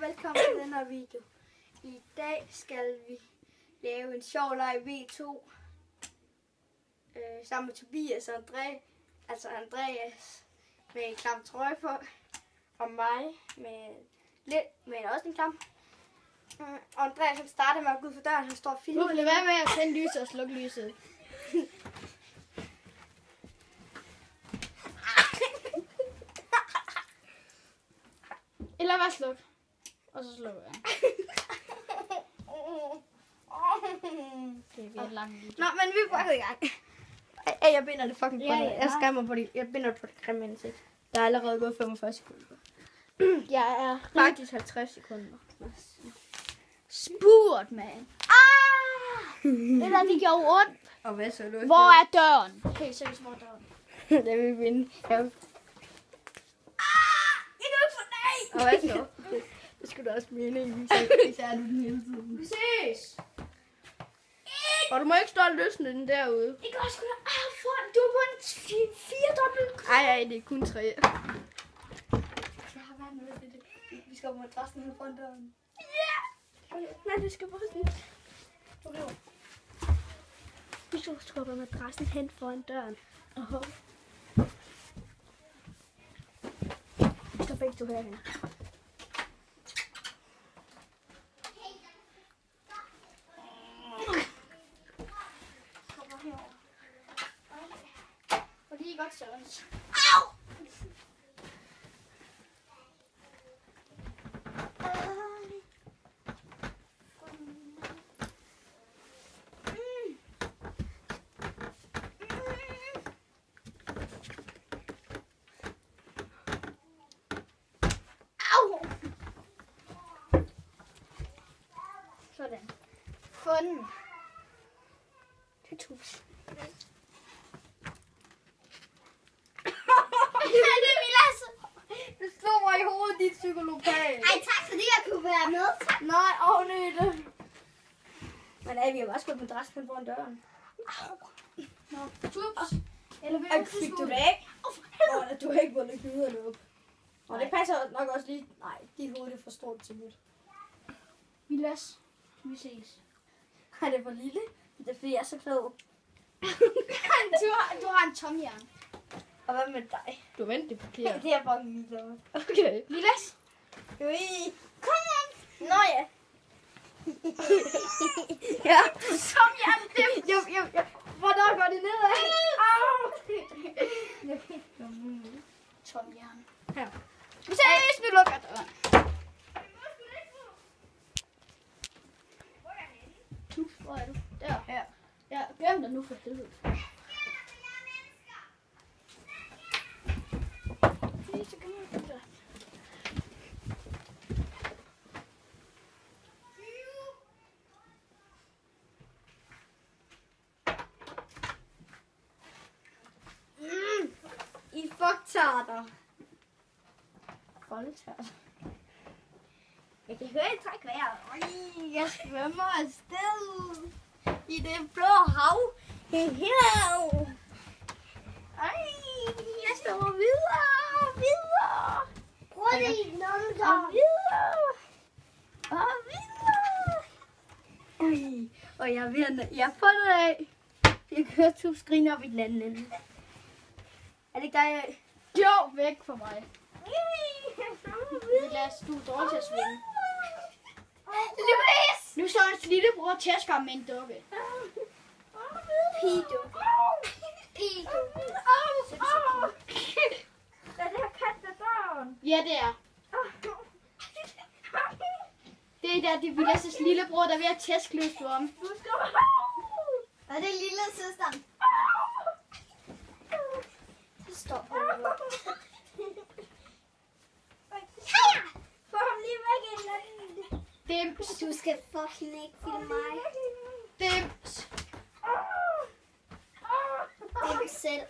velkommen til den her video. I dag skal vi lave en sjov leg V2 sammen med Tobias og Andreas med en klam trøje på, og mig med også en klam. Og Andreas som starter med at gå ud for døren, han står og filmer. Lad være med at tænde lyset og slukke lyset. Eller bare sluk. Og så slukker jeg. Det er langt video. Nå, men vi er bare i gang. Jeg binder det fucking på det. Jeg skræmmer på det. Jeg binder det på det grimme ansigt. Der er allerede gået 45 sekunder. Jeg er Faktisk 50 sekunder. spurgt, mand. Eller det gjorde ondt. Og hvad så? Hvor er døren? Okay, seriøst, hvor er døren? Det vil vi vinde. Ja. Jeg kan ikke få nej! Og hvad så? Det skulle da også meningen, især du den hele tiden. Vi ses! Og du må ikke stå og løsne den derude. Ikke også kunne du er på en 4-dobbelt. Ej, det er kun 3. Jeg har været med det. Vi skal på madrassen her foran døren. Ja! Nej, du skal på sådan. Vi skal på madrassen hen foran døren. Vi skal begge to herhen. Og lige godt sådan. Au! Sådan. Funden. Det er tus. Du slog mig i hovedet, dit psykolopal. Ej, tak fordi jeg kunne være med. Nej, det. Men vi har bare skudt madrassen hen foran døren. Nå, tups. Eller vil Ej, fik du det af? Du har ikke vundet knuderne op. Og det passer nok også lige. Nej, dit hoved er for stort til mit. Vilas. Vi ses. Nej, det er for lille. Det er fordi, jeg er så klog. du har en tomhjern. Og hvad med dig? Du vendte det forkert. Det er fucking ligeglad. Okay. Vilas. Kom igen. Nå ja. Ja. Tomhjern. Ja. Hvornår går det nedad? Tomhjern. Her. Vi ses. Vi lukker døren. Tups, hvor er du? Der. Her. Ja, glem dig nu for helvede. I fucktarter. Foldtarter. Jeg kan høre et træk vejret. Jeg svømmer afsted i det blå hav. Ej, jeg svømmer videre. Prøv lige nogen Og videre. Og jeg er ved at... Jeg får det af. Jeg kan høre Tubs grine op i den anden ende. Er det ikke dig? Jo, væk fra mig. Vilas, du er dårlig til at svømme. Louise! Nu står hans lillebror tæsker med en dukke. Pido. Er det her kat ved døren? Ja, det er. Det er det Vilas' lillebror, der er ved at tæske løs på ham. Er det lille søsteren? Stop. Få ham lige væk i den. Dims. Du skal fucking ikke filme mig. Dims. Dims selv.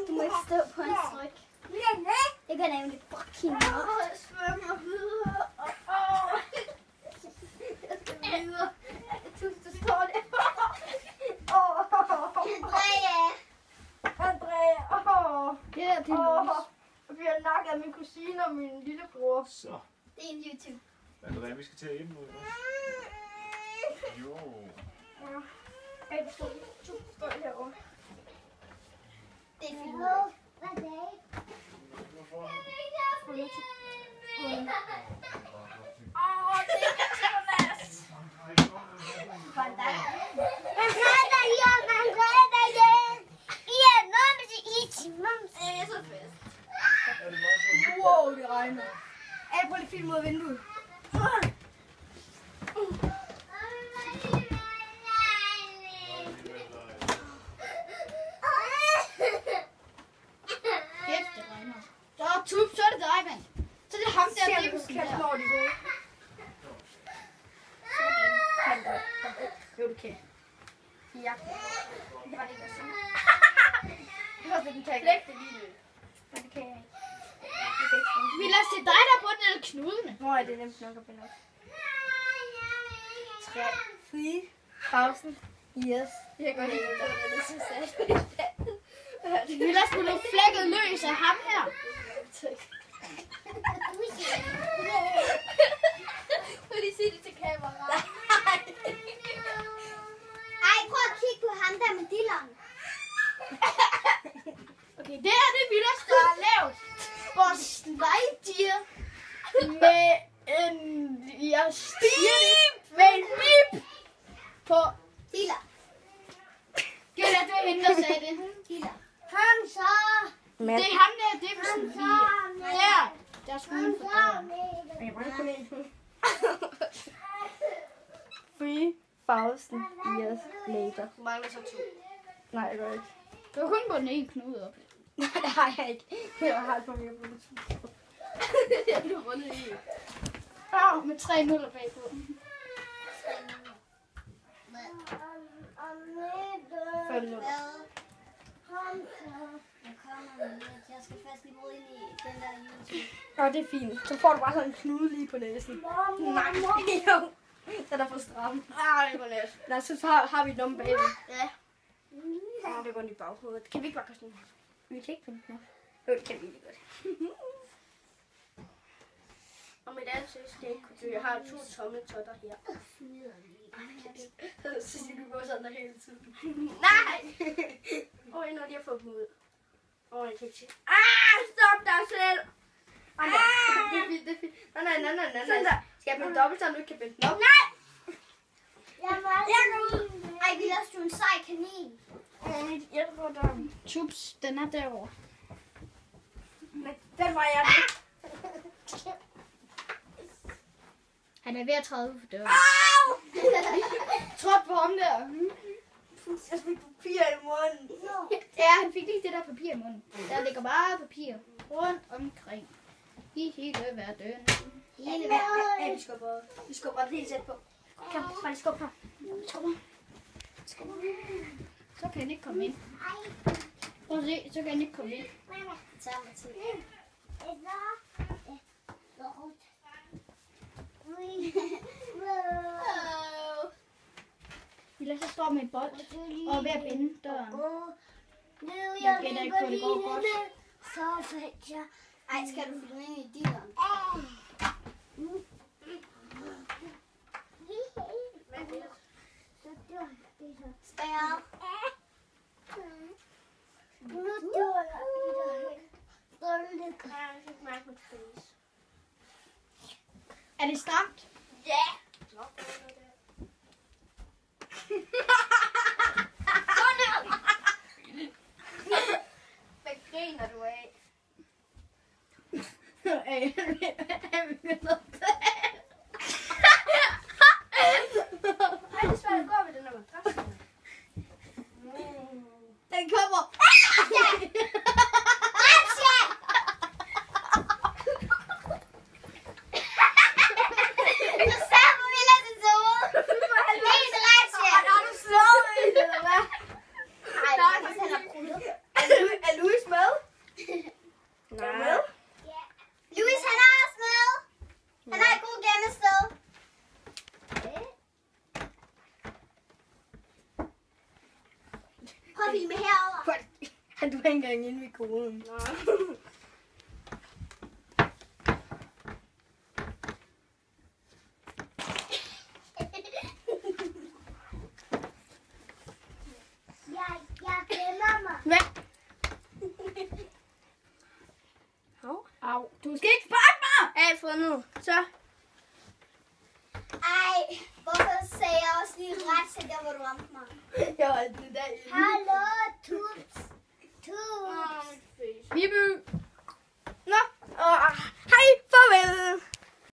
Du må ikke stå på en stryk. Jeg kan nemlig fucking nok. Jeg svømmer videre. Jeg skal videre. Du står der. Andrea. kusine og min lillebror. Så. Det er en YouTube. Er det hvad, vi skal tage hjem nu? Eller? Jo. Ja. Ej, du står herovre. Det er filmet. Hvorfor? Wow, det regner. Ej, prøv lige film ud af vinduet. Kæft, det regner. Så er Tup, så er det dig, mand. Så er det ham der, Dibelsen der. Når de går. Jo, du kan. Ja. Det var det ikke sådan. Det var sådan, kan jeg ikke. Men det kan jeg ikke. Vilas, det er dig, der er på den eller knudene. Hvor er det nemt nok at binde op? 3, 4, pausen. Yes. Jeg kan godt lide det, er så sat. Vilas, blev du flækket løs af ham her. Prøv lige at sige det til kameraet. Ej, prøv at kigge på ham der med dilleren. Okay, det er det Vilas, der har lavet. Vores slide med en... Jeg stiger det med en bip på... Diller. Gæld, det var hende, der sagde det. Diller. Kom så. Det er ham der, det er sådan lige. Der er skolen for døren. Jeg brænder kun en. 3,000 years later. Du mangler så 2. Nej, jeg gør ikke. Du har kun på den ene knude op. Nej, det har jeg ikke. Jeg har alt for mere på det. Jeg blev rundet i. Med 3 nuller bagpå. 5 minutter. Jeg skal først lige bruge ind i den der YouTube. Og det er fint. Så får du bare sådan en knude lige på næsen. Nej, jo. Den er for stram. Det var let. Nej, så har vi et nummer bagved. Ja. Det går i baghovedet. Kan vi ikke bare gøre sådan her? Vi kan ikke finde den op. Jo, det kan vi ikke godt. Og mit ansigt skal ikke kunne dø. Jeg har 2 tommeltotter her. Så skal du gå sådan der hele tiden. Nej! Åh, når de har fået dem ud. Åh, jeg kan ikke se. Stop dig selv! Ej, det er fint, det er fint. Nej. Sådan der. Skal jeg blive dobbelt, så du ikke kan binde den op? Nej! Ej, vi lader du en sej kanin. Jeg tror, der... Tups, den er derovre. Den var jeg. Han er ved at træde ud for døren. Tråd på ham der. Jeg fik papir i munden. Ja, han fik lige det der papir i munden. Der ligger bare papir rundt omkring. I hele verden. Hele verden. Ja, vi skubber det helt tæt på. Kom, bare lige skub her. Så kan han ikke komme ind. Prøv at se, så kan han ikke komme ind. Så er det tid. Vi lader så stå med et bold og er ved at binde døren. Jeg Jeg gætter ikke på, det går godt. Så fedt, ja. Ej, skal du filme ind i dilleren? Spær. Er det stramt? Ja. Hvad griner du af? Ej, det er svært at gå ved den her madras. Den kommer. Er Louis med? Nej. Louis, han er også med. Han har et god gemmested. Prøv at filme herover. Han du er ikke engang inde ved koden. Du skal ikke sparke mig! Alt for nu. Så. Ej, hvorfor sagde jeg også lige ret sikker, hvor du ramte mig? Jeg var altid derinde. Hallo, tups. Tups. Bibu! Nå. Hej, farvel.